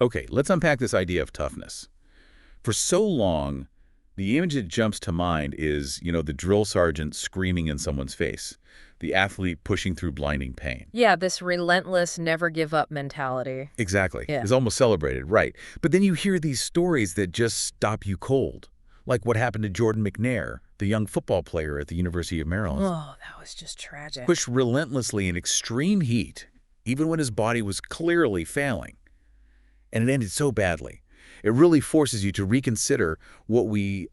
Okay, let's unpack this idea of toughness. For so long, the image that jumps to mind is, the drill sergeant screaming in someone's face, the athlete pushing through blinding pain. Yeah, this relentless, never give up mentality. Exactly. Yeah. It's almost celebrated, right. But then you hear these stories that just stop you cold, like what happened to Jordan McNair, the young football player at the University of Maryland, Oh, that was just tragic. pushed relentlessly in extreme heat, even when his body was clearly failing. And it ended so badly. It really forces you to reconsider what we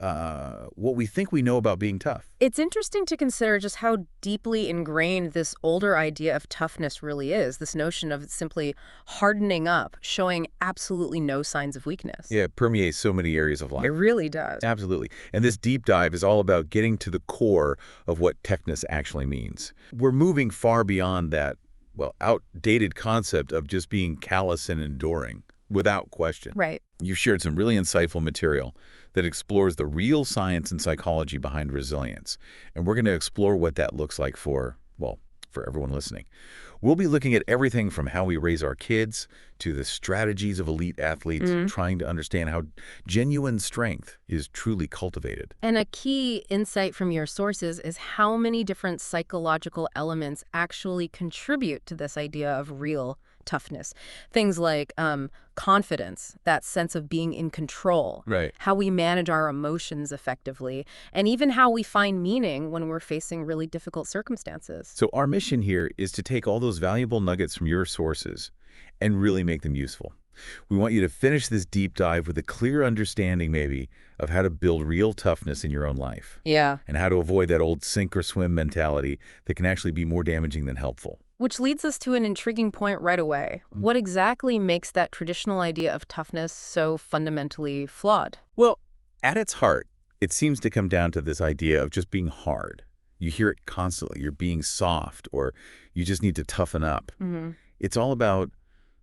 think we know about being tough. It's interesting to consider just how deeply ingrained this older idea of toughness really is, this notion of simply hardening up, showing absolutely no signs of weakness. Yeah, it permeates so many areas of It life. really does. Absolutely. And this deep dive is all about getting to the core of what toughness actually means. We're moving far beyond that, outdated concept of just being callous and enduring, without question. Right. You've shared some really insightful material that explores the real science and psychology behind resilience. And we're going to explore what that looks like for everyone listening. We'll be looking at everything from how we raise our kids to the strategies of elite athletes, trying to understand how genuine strength is truly cultivated. And a key insight from your sources is how many different psychological elements actually contribute to this idea of real toughness. Things like confidence, that sense of being in control, Right. how we manage our emotions effectively, and even how we find meaning when we're facing really difficult circumstances. So our mission here is to take all those valuable nuggets from your sources and really make them useful. We want you to finish this deep dive with a clear understanding, maybe, of how to build real toughness in your own life Yeah. and how to avoid that old sink or swim mentality that can actually be more damaging than helpful. Which leads us to an intriguing point right away. What exactly makes that traditional idea of toughness so fundamentally flawed? Well, at its heart, it seems to come down to this idea of just being hard. You hear it constantly. You're being soft, or you just need to toughen up. It's all about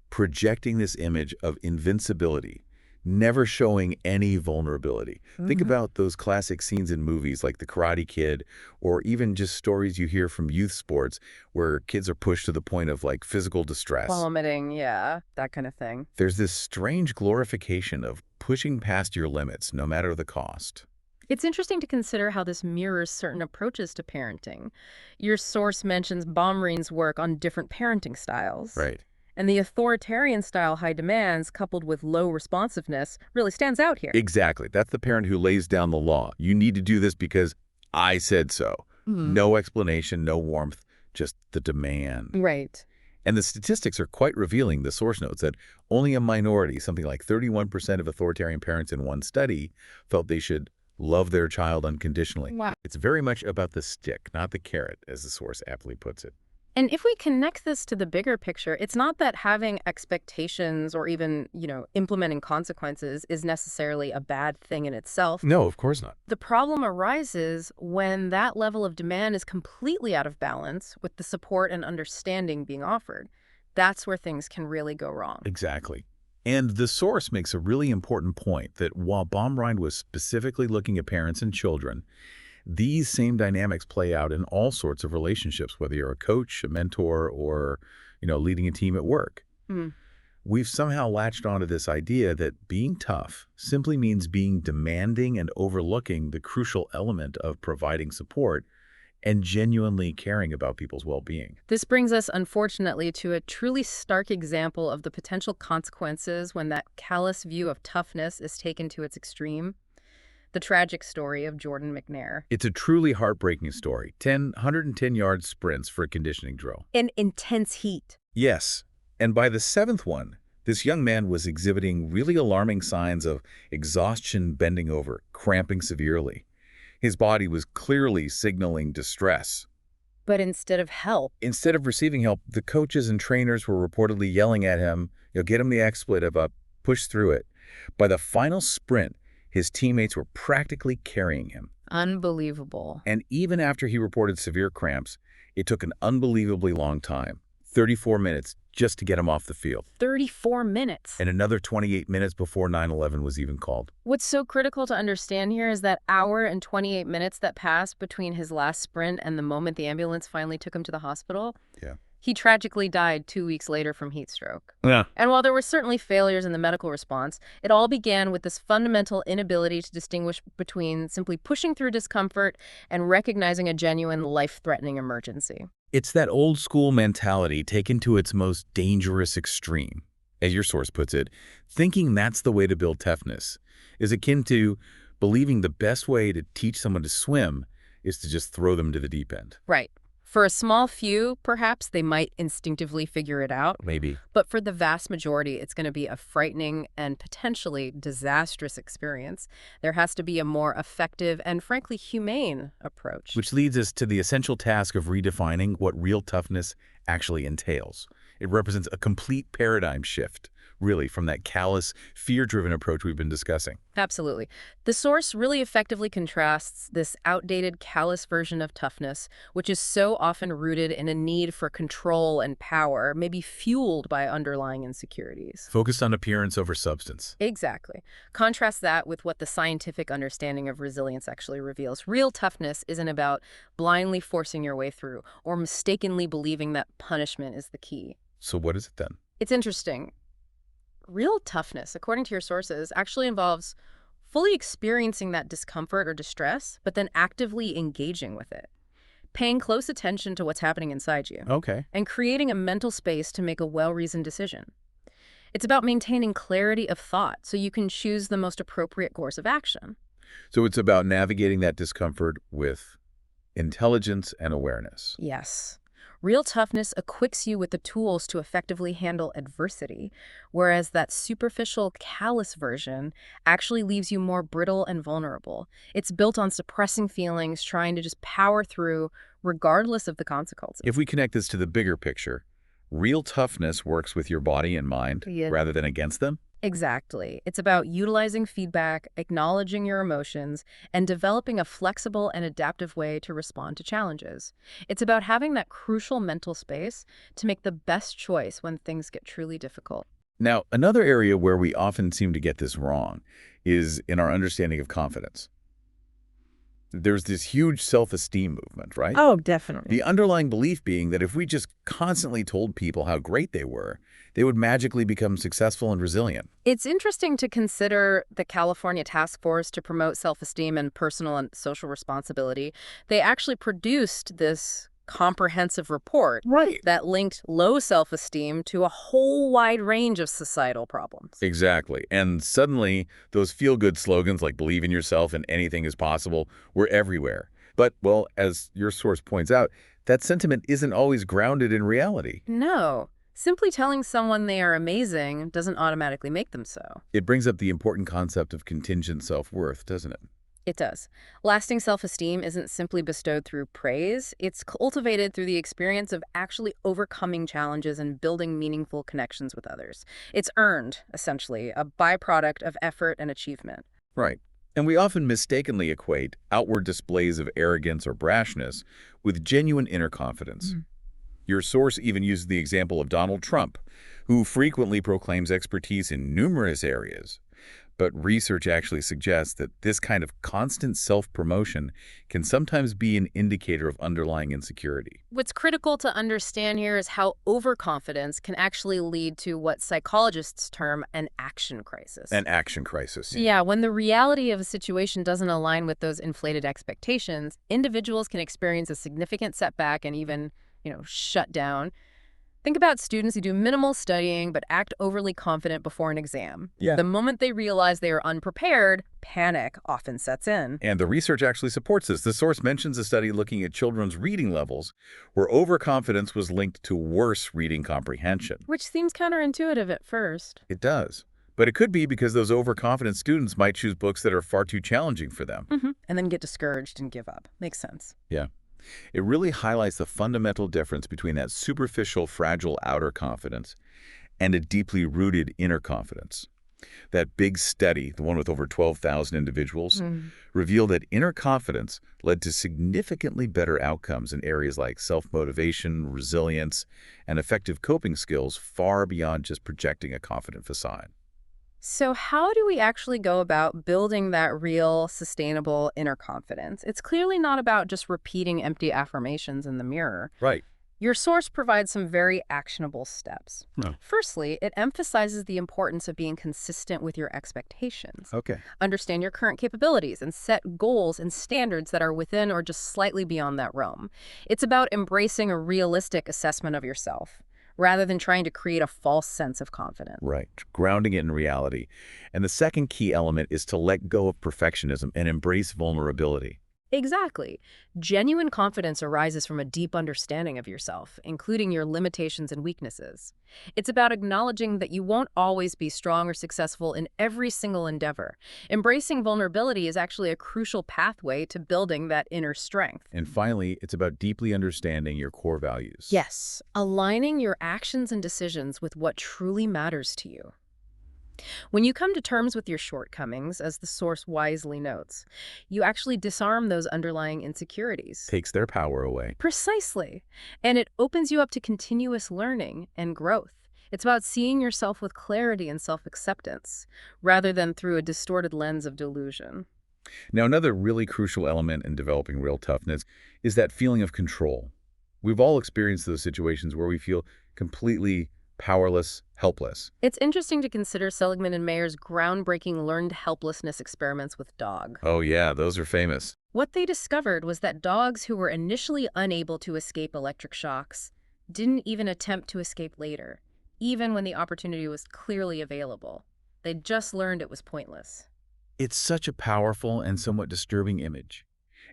projecting this image of invincibility, never showing any vulnerability. Think about those classic scenes in movies like The Karate Kid, or even just stories you hear from youth sports where kids are pushed to the point of physical distress. Vomiting, yeah, that kind of thing. There's this strange glorification of pushing past your limits, no matter the cost. It's interesting to consider how this mirrors certain approaches to parenting. Your source mentions Baumrein's work on different parenting styles. Right. And the authoritarian style high demands coupled with low responsiveness really stands out here. Exactly. That's the parent who lays down the law. You need to do this because I said so. No explanation, no warmth, just the demand. Right. And the statistics are quite revealing. The source notes that only a minority, something like 31% of authoritarian parents in one study, felt they should love their child unconditionally. Wow. It's very much about the stick, not the carrot, as the source aptly puts it. And if we connect this to the bigger picture, it's not that having expectations or even, implementing consequences is necessarily a bad thing in itself. No, of course not. The problem arises when that level of demand is completely out of balance with the support and understanding being offered. That's where things can really go wrong. Exactly. And the source makes a really important point that while Baumrein was specifically looking at parents and children, these same dynamics play out in all sorts of relationships, whether you're a coach, a mentor, or, leading a team at work. We've somehow latched onto this idea that being tough simply means being demanding and overlooking the crucial element of providing support and genuinely caring about people's well-being. This brings us, unfortunately, to a truly stark example of the potential consequences when that callous view of toughness is taken to its extreme. The tragic story of Jordan McNair. It's a truly heartbreaking story. 110-yard sprints for a conditioning drill. In intense heat. Yes, and by the seventh one, this young man was exhibiting really alarming signs of exhaustion, bending over, cramping severely. His body was clearly signaling distress. But instead of help. Instead of receiving help, the coaches and trainers were reportedly yelling at him, get him the expletive up, push through it. By the final sprint, his teammates were practically carrying him. Unbelievable. And even after he reported severe cramps, it took an unbelievably long time, 34 minutes, just to get him off the field. 34 minutes. And another 28 minutes before 9/11 was even called. What's so critical to understand here is that hour and 28 minutes that passed between his last sprint and the moment the ambulance finally took him to the hospital. Yeah. He tragically died 2 weeks later from heat stroke. Yeah. And while there were certainly failures in the medical response, it all began with this fundamental inability to distinguish between simply pushing through discomfort and recognizing a genuine life-threatening emergency. It's that old school mentality taken to its most dangerous extreme. As your source puts it, thinking that's the way to build toughness is akin to believing the best way to teach someone to swim is to just throw them to the deep end. Right. For a small few, perhaps, they might instinctively figure it out. Maybe. But for the vast majority, it's going to be a frightening and potentially disastrous experience. There has to be a more effective and, frankly, humane approach. Which leads us to the essential task of redefining what real toughness actually entails. It represents a complete paradigm shift, really, from that callous, fear-driven approach we've been discussing. Absolutely. The source really effectively contrasts this outdated, callous version of toughness, which is so often rooted in a need for control and power, maybe fueled by underlying insecurities. Focused on appearance over substance. Exactly. Contrast that with what the scientific understanding of resilience actually reveals. Real toughness isn't about blindly forcing your way through or mistakenly believing that punishment is the key. So what is it then? It's interesting. Real toughness, according to your sources, actually involves fully experiencing that discomfort or distress, but then actively engaging with it, paying close attention to what's happening inside you, Okay. and creating a mental space to make a well-reasoned decision. It's about maintaining clarity of thought so you can choose the most appropriate course of action. So it's about navigating that discomfort with intelligence and awareness. Yes. Real toughness equips you with the tools to effectively handle adversity, whereas that superficial, callous version actually leaves you more brittle and vulnerable. It's built on suppressing feelings, trying to just power through, regardless of the consequences. If we connect this to the bigger picture, real toughness works with your body and mind rather than against them? Exactly. It's about utilizing feedback, acknowledging your emotions, and developing a flexible and adaptive way to respond to challenges. It's about having that crucial mental space to make the best choice when things get truly difficult. Now, another area where we often seem to get this wrong is in our understanding of confidence. There's this huge self-esteem movement, right? Oh, definitely. The underlying belief being that if we just constantly told people how great they were, they would magically become successful and resilient. It's interesting to consider the California Task Force to promote self-esteem and personal and social responsibility. They actually produced this comprehensive report Right. that linked low self-esteem to a whole wide range of societal problems. Exactly. And suddenly, those feel-good slogans like believe in yourself and anything is possible were everywhere. But, well, as your source points out, that sentiment isn't always grounded in reality. No. Simply telling someone they are amazing doesn't automatically make them so. It brings up the important concept of contingent self-worth, doesn't it? It does. Lasting self-esteem isn't simply bestowed through praise. It's cultivated through the experience of actually overcoming challenges and building meaningful connections with others. It's earned, essentially, a byproduct of effort and achievement. Right. And we often mistakenly equate outward displays of arrogance or brashness with genuine inner confidence. Your source even uses the example of Donald Trump, who frequently proclaims expertise in numerous areas. But research actually suggests that this kind of constant self-promotion can sometimes be an indicator of underlying insecurity. What's critical to understand here is how overconfidence can actually lead to what psychologists term an action crisis. An action crisis. Yeah, when the reality of a situation doesn't align with those inflated expectations, individuals can experience a significant setback and even, shut down. Think about students who do minimal studying but act overly confident before an exam. Yeah. The moment they realize they are unprepared, panic often sets in. And the research actually supports this. The source mentions a study looking at children's reading levels where overconfidence was linked to worse reading comprehension. Which seems counterintuitive at first. It does. But it could be because those overconfident students might choose books that are far too challenging for them. And then get discouraged and give up. Makes sense. Yeah. It really highlights the fundamental difference between that superficial, fragile outer confidence and a deeply rooted inner confidence. That big study, the one with over 12,000 individuals, revealed that inner confidence led to significantly better outcomes in areas like self-motivation, resilience, and effective coping skills far beyond just projecting a confident facade. So how do we actually go about building that real, sustainable inner confidence? It's clearly not about just repeating empty affirmations in the mirror. Right. Your source provides some very actionable steps. No. Firstly, it emphasizes the importance of being consistent with your expectations. Okay. Understand your current capabilities and set goals and standards that are within or just slightly beyond that realm. It's about embracing a realistic assessment of yourself, rather than trying to create a false sense of confidence. Right. Grounding it in reality. And the second key element is to let go of perfectionism and embrace vulnerability. Exactly. Genuine confidence arises from a deep understanding of yourself, including your limitations and weaknesses. It's about acknowledging that you won't always be strong or successful in every single endeavor. Embracing vulnerability is actually a crucial pathway to building that inner strength. And finally, it's about deeply understanding your core values. Yes, aligning your actions and decisions with what truly matters to you. When you come to terms with your shortcomings, as the source wisely notes, you actually disarm those underlying insecurities. Takes their power away. Precisely. And it opens you up to continuous learning and growth. It's about seeing yourself with clarity and self-acceptance, rather than through a distorted lens of delusion. Now, another really crucial element in developing real toughness is that feeling of control. We've all experienced those situations where we feel completely powerless, helpless. It's interesting to consider Seligman and Mayer's groundbreaking learned helplessness experiments with dogs. Oh yeah, those are famous. What they discovered was that dogs who were initially unable to escape electric shocks didn't even attempt to escape later, even when the opportunity was clearly available. They just learned it was pointless. It's such a powerful and somewhat disturbing image.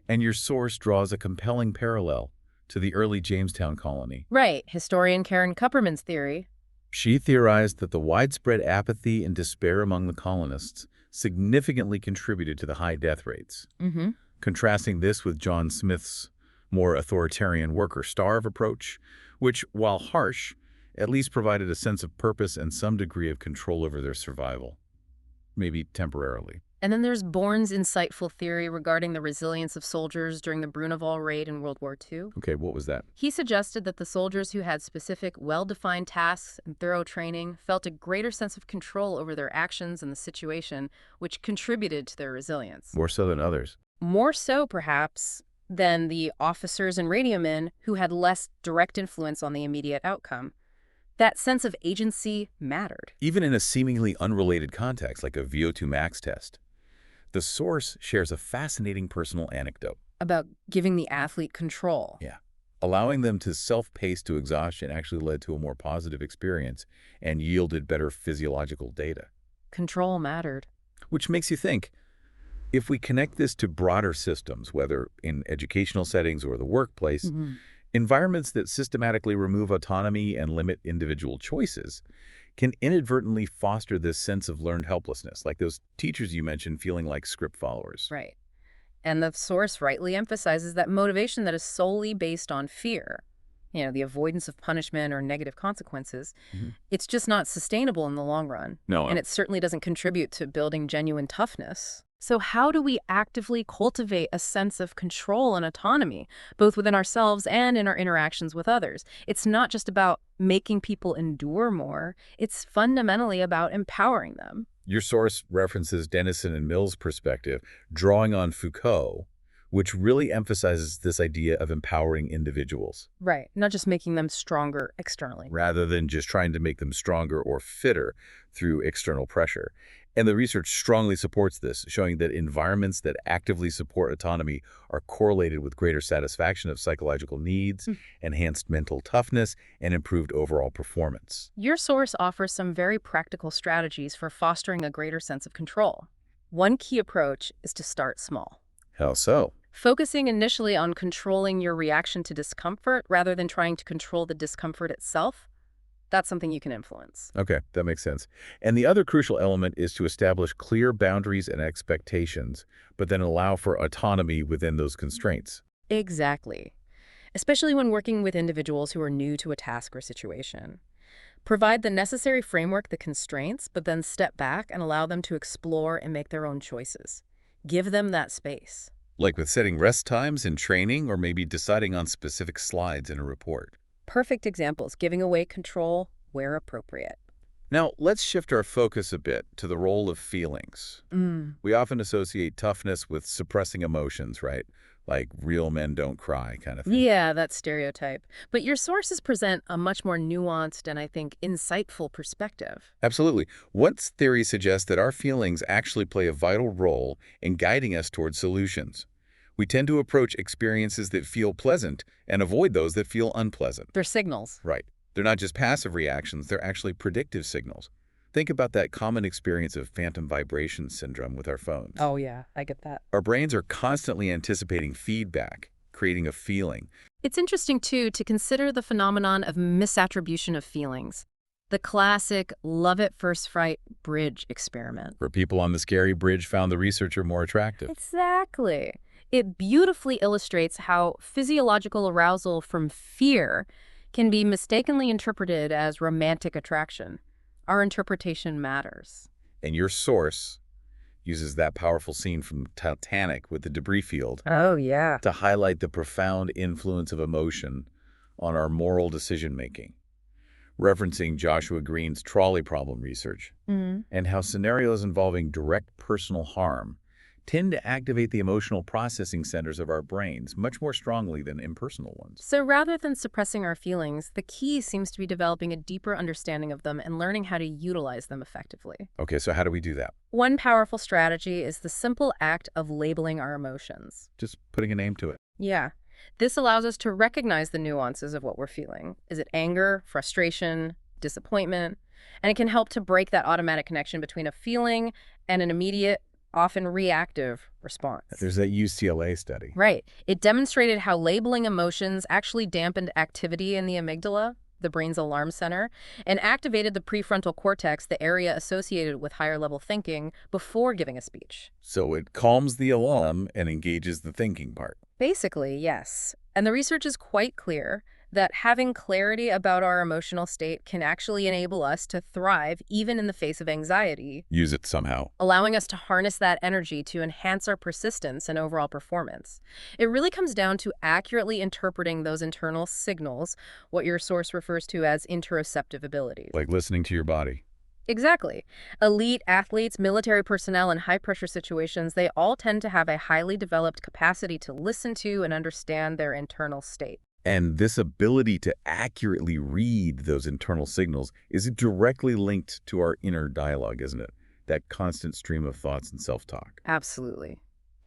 And your source draws a compelling parallel to the early Jamestown colony. Right, historian Karen Kupperman's theory. She theorized that the widespread apathy and despair among the colonists significantly contributed to the high death rates. Mm-hmm. Contrasting this with John Smith's more authoritarian worker-starve approach, which, while harsh, at least provided a sense of purpose and some degree of control over their survival, maybe temporarily. And then there's Bourne's insightful theory regarding the resilience of soldiers during the Bruneval raid in World War II. Okay, what was that? He suggested that the soldiers who had specific, well-defined tasks and thorough training felt a greater sense of control over their actions and the situation, which contributed to their resilience. More so than others. More so, perhaps, than the officers and radiomen who had less direct influence on the immediate outcome. That sense of agency mattered. Even in a seemingly unrelated context, like a VO2 max test. The source shares a fascinating personal anecdote. About giving the athlete control. Yeah. Allowing them to self-pace to exhaustion actually led to a more positive experience and yielded better physiological data. Control mattered. Which makes you think, if we connect this to broader systems, whether in educational settings or the workplace, environments that systematically remove autonomy and limit individual choices can inadvertently foster this sense of learned helplessness, like those teachers you mentioned feeling like script followers. Right. And the source rightly emphasizes that motivation that is solely based on fear, the avoidance of punishment or negative consequences, it's just not sustainable in the long run. No. And it certainly doesn't contribute to building genuine toughness. So how do we actively cultivate a sense of control and autonomy, both within ourselves and in our interactions with others? It's not just about making people endure more. It's fundamentally about empowering them. Your source references Denison and Mill's perspective, drawing on Foucault, which really emphasizes this idea of empowering individuals. Right. Not just making them stronger externally. Rather than just trying to make them stronger or fitter through external pressure. And the research strongly supports this, showing that environments that actively support autonomy are correlated with greater satisfaction of psychological needs, enhanced mental toughness, and improved overall performance. Your source offers some very practical strategies for fostering a greater sense of control. One key approach is to start small. How so? Focusing initially on controlling your reaction to discomfort rather than trying to control the discomfort itself. That's something you can influence. Okay, that makes sense. And the other crucial element is to establish clear boundaries and expectations, but then allow for autonomy within those constraints. Exactly. Especially when working with individuals who are new to a task or situation. Provide the necessary framework, the constraints, but then step back and allow them to explore and make their own choices. Give them that space. Like with setting rest times in training or maybe deciding on specific slides in a report. Perfect examples, giving away control where appropriate. Now, let's shift our focus a bit to the role of feelings. We often associate toughness with suppressing emotions, right? like real men don't cry kind of thing. Yeah, that stereotype. But your sources present a much more nuanced and I think insightful perspective. Absolutely. What's theory suggests that our feelings actually play a vital role in guiding us towards solutions. We tend to approach experiences that feel pleasant and avoid those that feel unpleasant. They're signals. Right. They're not just passive reactions, they're actually predictive signals. Think about that common experience of phantom vibration syndrome with our phones. Oh, yeah, I get that. Our brains are constantly anticipating feedback, creating a feeling. It's interesting, too, to consider the phenomenon of misattribution of feelings. The classic love at first fright bridge experiment. For people on the scary bridge found the researcher more attractive. Exactly. It beautifully illustrates how physiological arousal from fear can be mistakenly interpreted as romantic attraction. Our interpretation matters. And your source uses that powerful scene from Titanic with the debris field Oh, yeah. to highlight the profound influence of emotion on our moral decision-making, referencing Joshua Green's trolley problem research, and how scenarios involving direct personal harm tend to activate the emotional processing centers of our brains much more strongly than impersonal ones. So rather than suppressing our feelings, the key seems to be developing a deeper understanding of them and learning how to utilize them effectively. Okay, so how do we do that? One powerful strategy is the simple act of labeling our emotions. Just putting a name to it. Yeah. This allows us to recognize the nuances of what we're feeling. Is it anger, frustration, disappointment? And it can help to break that automatic connection between a feeling and an immediate, often reactive response. There's that UCLA study. Right. It demonstrated how labeling emotions actually dampened activity in the amygdala, the brain's alarm center, and activated the prefrontal cortex, the area associated with higher level thinking, before giving a speech. So it calms the alarm and engages the thinking part. Basically, yes. And the research is quite clear that having clarity about our emotional state can actually enable us to thrive even in the face of anxiety, Use it somehow. allowing us to harness that energy to enhance our persistence and overall performance. It really comes down to accurately interpreting those internal signals, what your source refers to as interoceptive abilities. Like listening to your body. Exactly. Elite athletes, military personnel, and high-pressure situations, they all tend to have a highly developed capacity to listen to and understand their internal state. And this ability to accurately read those internal signals is directly linked to our inner dialogue, isn't it? That constant stream of thoughts and self-talk. Absolutely.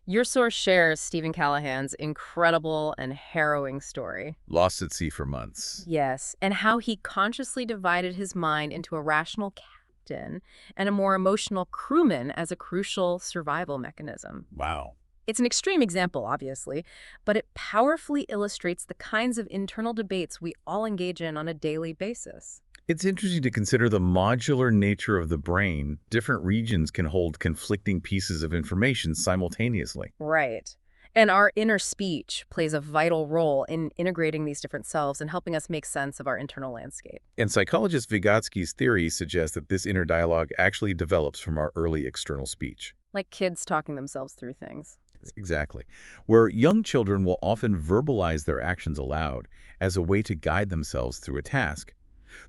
Your source shares Stephen Callahan's incredible and harrowing story. Lost at sea for months. Yes, and how he consciously divided his mind into a rational captain and a more emotional crewman as a crucial survival mechanism. Wow. It's an extreme example, obviously, but it powerfully illustrates the kinds of internal debates we all engage in on a daily basis. It's interesting to consider the modular nature of the brain. Different regions can hold conflicting pieces of information simultaneously. Right. And our inner speech plays a vital role in integrating these different selves and helping us make sense of our internal landscape. And psychologist Vygotsky's theory suggests that this inner dialogue actually develops from our early external speech. Like kids talking themselves through things. Exactly. Where young children will often verbalize their actions aloud as a way to guide themselves through a task.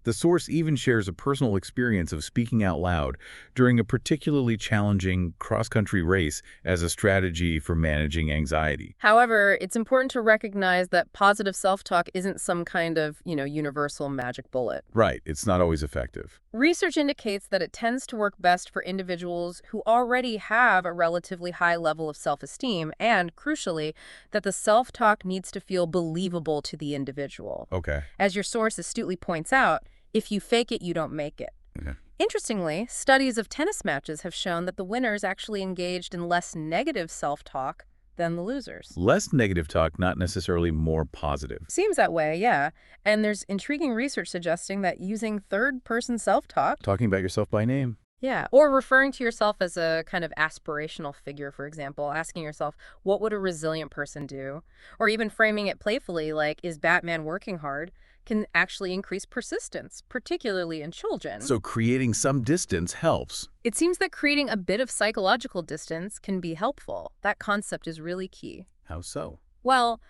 The source even shares a personal experience of speaking out loud during a particularly challenging cross-country race as a strategy for managing anxiety. However, it's important to recognize that positive self-talk isn't some kind of, universal magic bullet. Right, it's not always effective. Research indicates that it tends to work best for individuals who already have a relatively high level of self-esteem and, crucially, that the self-talk needs to feel believable to the individual. Okay. As your source astutely points out, if you fake it, you don't make it. Okay. Interestingly, studies of tennis matches have shown that the winners actually engaged in less negative self-talk than the losers. Less negative talk, not necessarily more positive. Seems that way, yeah. And there's intriguing research suggesting that using third-person self-talk, Talking about yourself by name. yeah, or referring to yourself as a kind of aspirational figure, for example, asking yourself, what would a resilient person do? Or even framing it playfully, like, is Batman working hard? Can actually increase persistence, particularly in children. So creating some distance helps. It seems that creating a bit of psychological distance can be helpful. That concept is really key. How so? Well,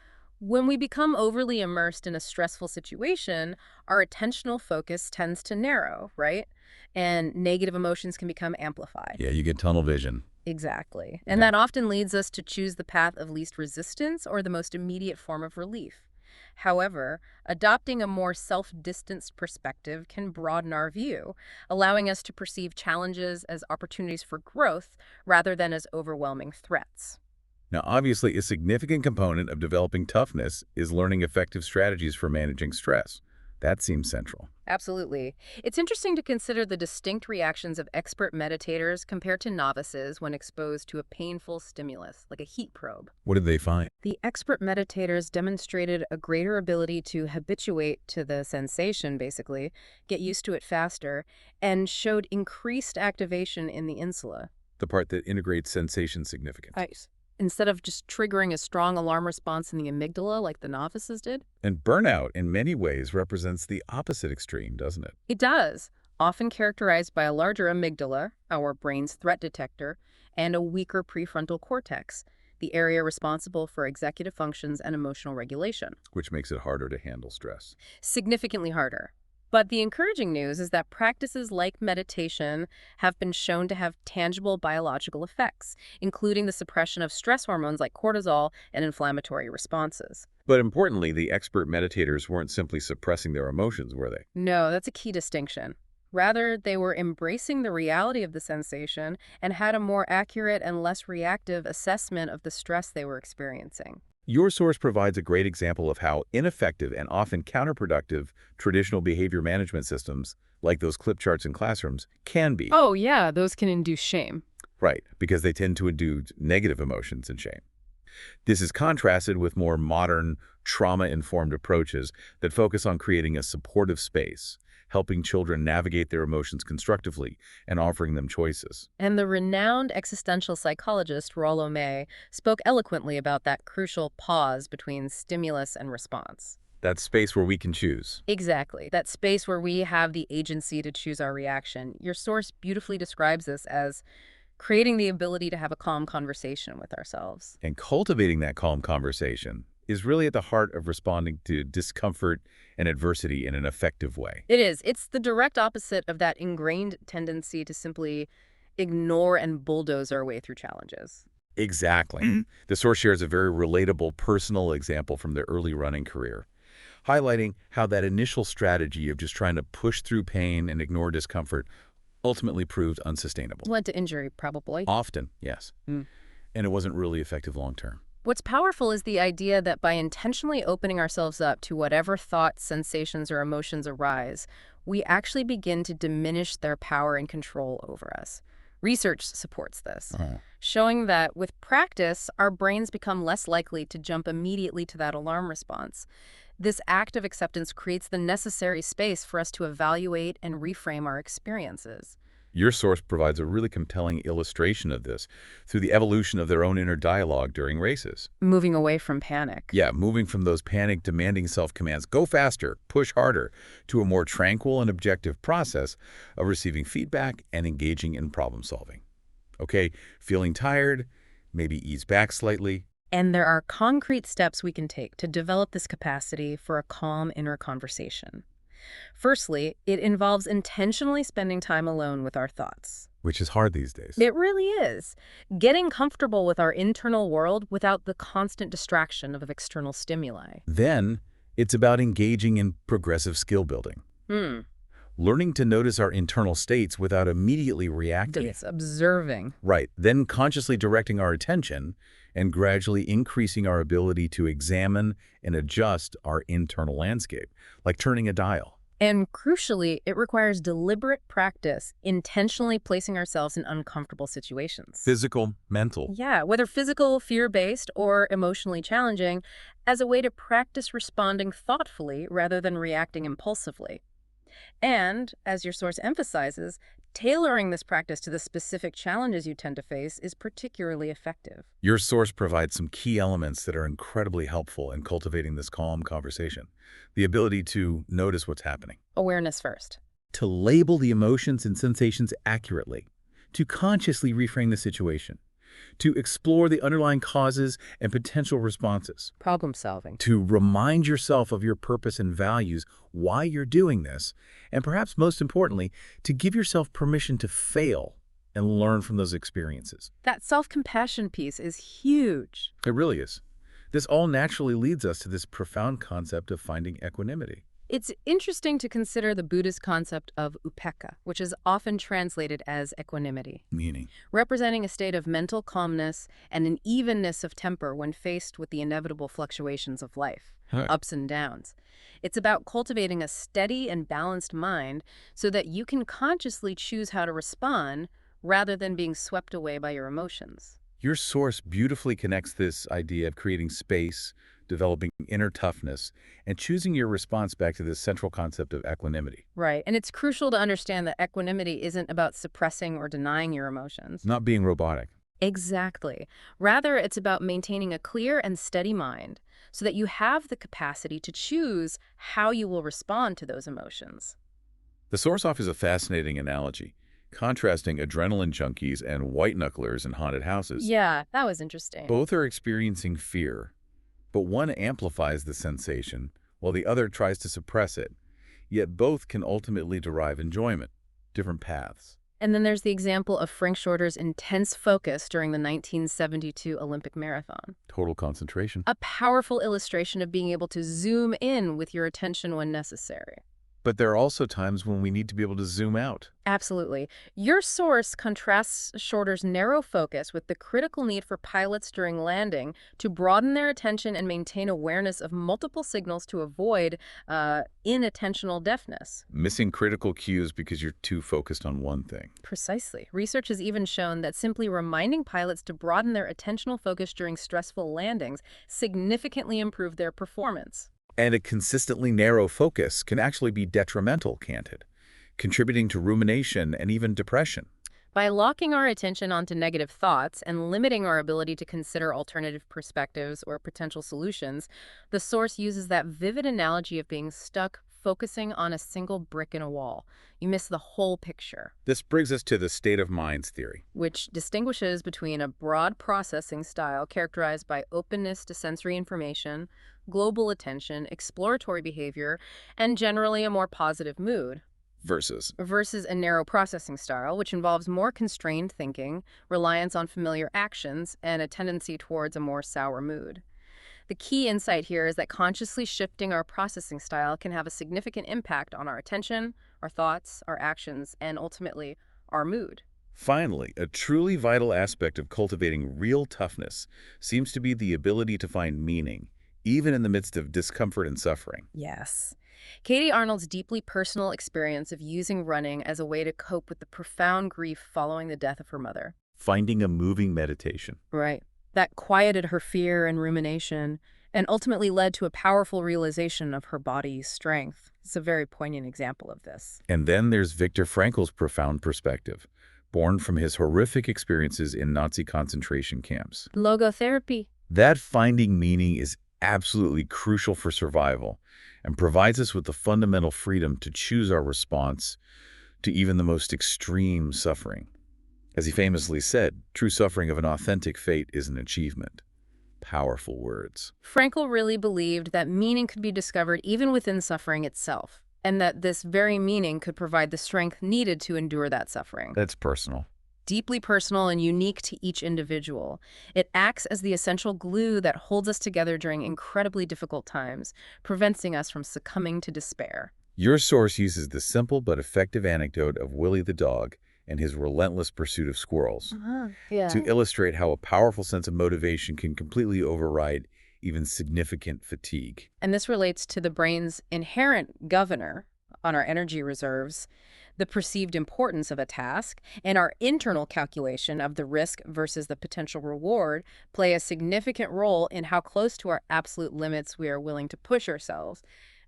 when we become overly immersed in a stressful situation, our attentional focus tends to narrow, right? And negative emotions can become amplified. Yeah, you get tunnel vision. Exactly. And Okay. that often leads us to choose the path of least resistance or the most immediate form of relief. However, adopting a more self-distanced perspective can broaden our view, allowing us to perceive challenges as opportunities for growth rather than as overwhelming threats. Now, obviously, a significant component of developing toughness is learning effective strategies for managing stress. That seems central. Absolutely. It's interesting to consider the distinct reactions of expert meditators compared to novices when exposed to a painful stimulus, like a heat probe. What did they find? The expert meditators demonstrated a greater ability to habituate to the sensation, basically, get used to it faster, and showed increased activation in the insula. The part that integrates sensation significance. Right. Instead of just triggering a strong alarm response in the amygdala like the novices did. And burnout, in many ways, represents the opposite extreme, doesn't it? It does, often characterized by a larger amygdala, our brain's threat detector, and a weaker prefrontal cortex, the area responsible for executive functions and emotional regulation. Which makes it harder to handle stress. Significantly harder. But the encouraging news is that practices like meditation have been shown to have tangible biological effects, including the suppression of stress hormones like cortisol and inflammatory responses. But importantly, the expert meditators weren't simply suppressing their emotions, were they? No, that's a key distinction. Rather, they were embracing the reality of the sensation and had a more accurate and less reactive assessment of the stress they were experiencing. Your source provides a great example of how ineffective and often counterproductive traditional behavior management systems, like those clip charts in classrooms, can be. Oh, yeah, those can induce shame. Right, because they tend to induce negative emotions and shame. This is contrasted with more modern, trauma-informed approaches that focus on creating a supportive space, helping children navigate their emotions constructively, and offering them choices. And the renowned existential psychologist Rollo May spoke eloquently about that crucial pause between stimulus and response. That space where we can choose. Exactly. That space where we have the agency to choose our reaction. Your source beautifully describes this as creating the ability to have a calm conversation with ourselves. And cultivating that calm conversation is really at the heart of responding to discomfort and adversity in an effective way. It is. It's the direct opposite of that ingrained tendency to simply ignore and bulldoze our way through challenges. Exactly. The source shares a very relatable personal example from their early running career, highlighting how that initial strategy of just trying to push through pain and ignore discomfort ultimately proved unsustainable. Led to injury, probably. Often, yes. Mm. And it wasn't really effective long term. What's powerful is the idea that by intentionally opening ourselves up to whatever thoughts, sensations, or emotions arise, we actually begin to diminish their power and control over us. Research supports this, showing that with practice, our brains become less likely to jump immediately to that alarm response. This act of acceptance creates the necessary space for us to evaluate and reframe our experiences. Your source provides a really compelling illustration of this through the evolution of their own inner dialogue during races. Moving away from panic. Yeah, moving from those panic demanding self-commands, go faster, push harder, to a more tranquil and objective process of receiving feedback and engaging in problem solving. Okay, feeling tired, maybe ease back slightly. And there are concrete steps we can take to develop this capacity for a calm inner conversation. Firstly, it involves intentionally spending time alone with our thoughts. Which is hard these days. It really is. Getting comfortable with our internal world without the constant distraction of external stimuli. Then, it's about engaging in progressive skill building. Learning to notice our internal states without immediately reacting. It's observing. Right. Then consciously directing our attention and gradually increasing our ability to examine and adjust our internal landscape, like turning a dial. And crucially, it requires deliberate practice, intentionally placing ourselves in uncomfortable situations. Physical, mental. Yeah, whether physical, fear-based, or emotionally challenging, as a way to practice responding thoughtfully rather than reacting impulsively. And, as your source emphasizes, tailoring this practice to the specific challenges you tend to face is particularly effective. Your source provides some key elements that are incredibly helpful in cultivating this calm conversation. The ability to notice what's happening. Awareness first. To label the emotions and sensations accurately. To consciously reframe the situation. To explore the underlying causes and potential responses. Problem solving. To remind yourself of your purpose and values, why you're doing this, and perhaps most importantly, to give yourself permission to fail and learn from those experiences. That self-compassion piece is huge. It really is. This all naturally leads us to this profound concept of finding equanimity. It's interesting to consider the Buddhist concept of upekkha, which is often translated as equanimity, Meaning, representing a state of mental calmness and an evenness of temper when faced with the inevitable fluctuations of life, huh, ups and downs. It's about cultivating a steady and balanced mind so that you can consciously choose how to respond rather than being swept away by your emotions. your source beautifully connects this idea of creating space, developing inner toughness, and choosing your response back to this central concept of equanimity. Right. And it's crucial to understand that equanimity isn't about suppressing or denying your emotions. Not being robotic. Exactly. Rather, it's about maintaining a clear and steady mind so that you have the capacity to choose how you will respond to those emotions. The source offers a fascinating analogy, contrasting adrenaline junkies and white knucklers in haunted houses. Yeah, that was interesting. Both are experiencing fear, but one amplifies the sensation while the other tries to suppress it. Yet both can ultimately derive enjoyment, different paths. And then there's the example of Frank Shorter's intense focus during the 1972 Olympic marathon. Total concentration. A powerful illustration of being able to zoom in with your attention when necessary. But there are also times when we need to be able to zoom out. Absolutely. Your source contrasts Shorter's narrow focus with the critical need for pilots during landing to broaden their attention and maintain awareness of multiple signals to avoid inattentional deafness. Missing critical cues because you're too focused on one thing. Precisely. Research has even shown that simply reminding pilots to broaden their attentional focus during stressful landings significantly improve their performance. And a consistently narrow focus can actually be detrimental, can't it? Contributing to rumination and even depression. By locking our attention onto negative thoughts and limiting our ability to consider alternative perspectives or potential solutions, the source uses that vivid analogy of being stuck focusing on a single brick in a wall. You miss the whole picture, This brings us to the state of minds theory. which distinguishes between a broad processing style characterized by openness to sensory information, global attention, exploratory behavior, and generally a more positive mood, Versus versus a narrow processing style, which involves more constrained thinking, reliance on familiar actions, and a tendency towards a more sour mood. The key insight here is that consciously shifting our processing style can have a significant impact on our attention, our thoughts, our actions, and ultimately, our mood. Finally, a truly vital aspect of cultivating real toughness seems to be the ability to find meaning, even in the midst of discomfort and suffering. Yes. Katie Arnold's deeply personal experience of using running as a way to cope with the profound grief following the death of her mother. Finding a moving meditation. Right. That quieted her fear and rumination and ultimately led to a powerful realization of her body's strength. It's a very poignant example of this. And then there's Viktor Frankl's profound perspective, born from his horrific experiences in Nazi concentration camps. Logotherapy. That finding meaning is absolutely crucial for survival and provides us with the fundamental freedom to choose our response to even the most extreme suffering. As he famously said, true suffering of an authentic fate is an achievement. Powerful words. Frankl really believed that meaning could be discovered even within suffering itself, and that this very meaning could provide the strength needed to endure that suffering. That's personal. Deeply personal and unique to each individual. It acts as the essential glue that holds us together during incredibly difficult times, preventing us from succumbing to despair. Your source uses the simple but effective anecdote of Willie the dog and his relentless pursuit of squirrels Yeah. to illustrate how a powerful sense of motivation can completely override even significant fatigue. And this relates to the brain's inherent governor on our energy reserves, the perceived importance of a task, and our internal calculation of the risk versus the potential reward play a significant role in how close to our absolute limits we are willing to push ourselves.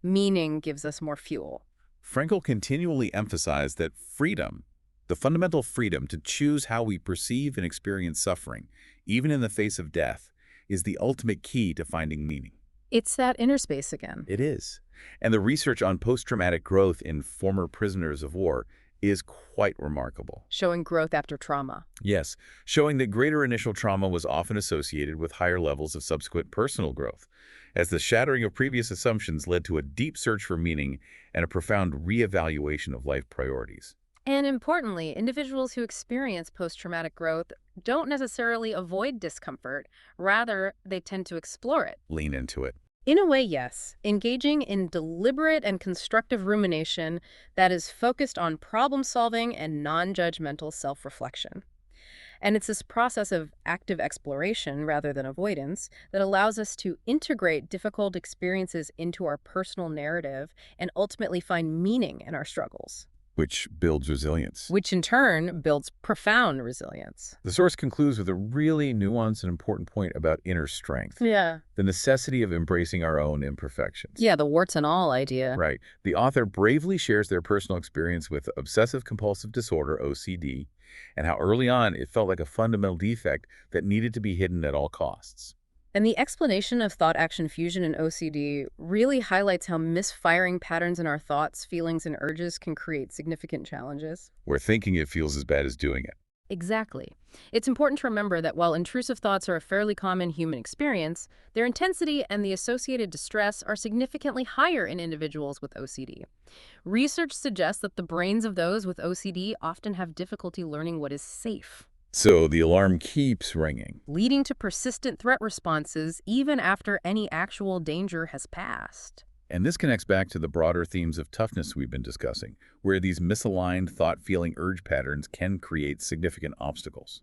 Meaning gives us more fuel. Frankl continually emphasized that freedom, the fundamental freedom to choose how we perceive and experience suffering, even in the face of death, is the ultimate key to finding meaning. It's that inner space again. It is. And the research on post-traumatic growth in former prisoners of war is quite remarkable. Showing growth after trauma. Yes, showing that greater initial trauma was often associated with higher levels of subsequent personal growth, as the shattering of previous assumptions led to a deep search for meaning and a profound reevaluation of life priorities. And importantly, individuals who experience post-traumatic growth don't necessarily avoid discomfort. Rather, they tend to explore it. Lean into it. In a way, yes. Engaging in deliberate and constructive rumination that is focused on problem solving and non-judgmental self-reflection. And it's this process of active exploration rather than avoidance that allows us to integrate difficult experiences into our personal narrative and ultimately find meaning in our struggles, Which builds resilience. which in turn builds profound resilience. The source concludes with a really nuanced and important point about inner strength, Yeah. the necessity of embracing our own imperfections. Yeah, the warts and all idea. Right. The author bravely shares their personal experience with obsessive-compulsive disorder, OCD, and how early on it felt like a fundamental defect that needed to be hidden at all costs. And the explanation of thought-action fusion in OCD really highlights how misfiring patterns in our thoughts, feelings, and urges can create significant challenges. Where thinking it feels as bad as doing it. Exactly. It's important to remember that while intrusive thoughts are a fairly common human experience, their intensity and the associated distress are significantly higher in individuals with OCD. Research suggests that the brains of those with OCD often have difficulty learning what is safe, So the alarm keeps ringing. leading to persistent threat responses even after any actual danger has passed. And this connects back to the broader themes of toughness we've been discussing, where these misaligned thought-feeling urge patterns can create significant obstacles.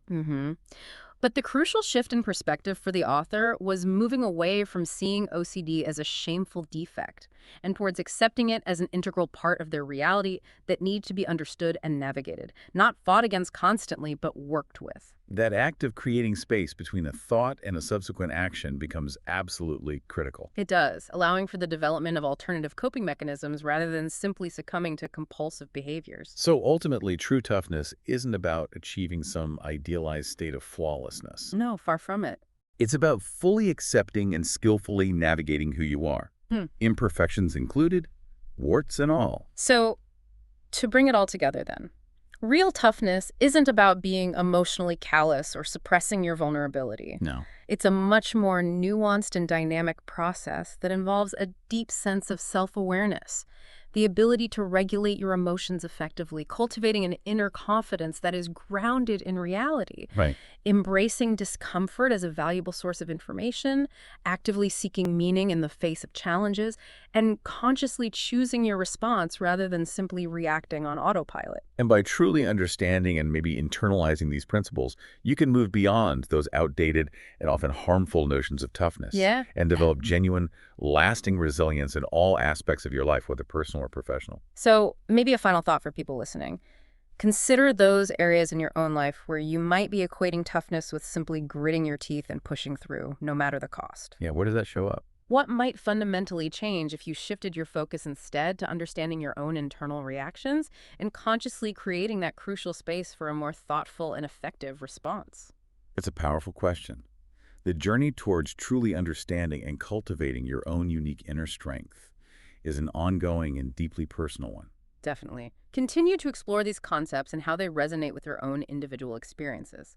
But the crucial shift in perspective for the author was moving away from seeing OCD as a shameful defect and towards accepting it as an integral part of their reality that need to be understood and navigated, not fought against constantly, but worked with. That act of creating space between a thought and a subsequent action becomes absolutely critical. It does, allowing for the development of alternative coping mechanisms rather than simply succumbing to compulsive behaviors. So ultimately, true toughness isn't about achieving some idealized state of flawlessness. No, far from it. It's about fully accepting and skillfully navigating who you are. Imperfections included, warts and all. So, to bring it all together then, real toughness isn't about being emotionally callous or suppressing your vulnerability. No. It's a much more nuanced and dynamic process that involves a deep sense of self-awareness, the ability to regulate your emotions effectively, cultivating an inner confidence that is grounded in reality, Right. embracing discomfort as a valuable source of information, actively seeking meaning in the face of challenges, and consciously choosing your response rather than simply reacting on autopilot. And by truly understanding and maybe internalizing these principles, you can move beyond those outdated and often harmful notions of toughness. Yeah. And develop genuine, lasting resilience in all aspects of your life, whether personal or professional. So maybe a final thought for people listening. Consider those areas in your own life where you might be equating toughness with simply gritting your teeth and pushing through, no matter the cost. Yeah, where does that show up? What might fundamentally change if you shifted your focus instead to understanding your own internal reactions and consciously creating that crucial space for a more thoughtful and effective response? It's a powerful question. The journey towards truly understanding and cultivating your own unique inner strength is an ongoing and deeply personal one. Definitely. Continue to explore these concepts and how they resonate with your own individual experiences.